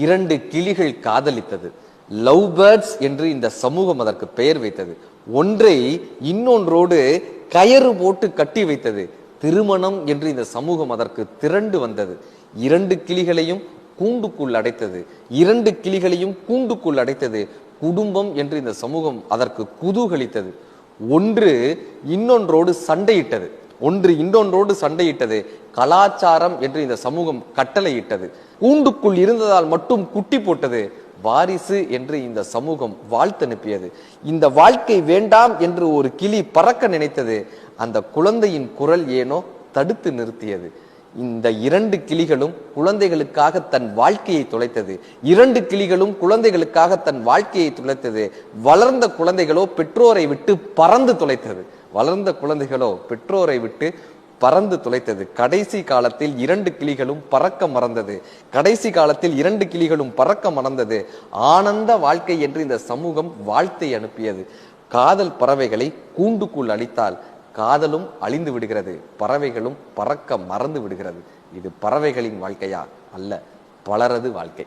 இரண்டு கிளிகள் காதலித்தது. Love birds என்று இந்த சமூகம் அதற்கு பெயர் வைத்தது. ஒன்றை இன்னொன்றோடு கயறு போட்டு கட்டி வைத்தது. திருமணம் என்று இந்த சமூகம் அதற்கு திரண்டு வந்தது. இரண்டு கிளிகளையும் கூண்டுக்குள் அடைத்தது. இரண்டு கிளிகளையும் கூண்டுக்குள் அடைத்தது. குடும்பம் என்று இந்த சமூகம் அதற்கு குதூகலித்தது. ஒன்று இன்னொன்றோடு சண்டையிட்டது. கலாச்சாரம் என்று இந்த சமூகம் கட்டளையிட்டது. கூண்டுக்குள் இருந்ததால் மட்டும் குட்டி போட்டது. வாரிசு என்று இந்த சமூகம் வாழ்த்து அனுப்பியது. இந்த வாழ்க்கை வேண்டாம் என்று ஒரு கிளி பறக்க நினைத்தது. அந்த குழந்தையின் குரல் ஏனோ தடுத்து நிறுத்தியது. இந்த இரண்டு கிளிகளும் குழந்தைகளுக்காக தன் வாழ்க்கையை தொலைத்தது. இரண்டு கிளிகளும் குழந்தைகளுக்காக தன் வாழ்க்கையை தொலைத்தது. வளர்ந்த குழந்தைகளோ பெற்றோரை விட்டு பறந்து தொலைத்தது. கடைசி காலத்தில் இரண்டு கிளிகளும் பறக்க மறந்தது. ஆனந்த வாழ்க்கை என்று இந்த சமூகம் வாழ்த்தை அனுப்பியது. காதல் பறவைகளை கூண்டுக்குள் அழித்தால் காதலும் அழிந்து விடுகிறது, பறவைகளும் பறக்க மறந்து விடுகிறது. இது பறவைகளின் வாழ்க்கையா? அல்ல, பலரது வாழ்க்கை.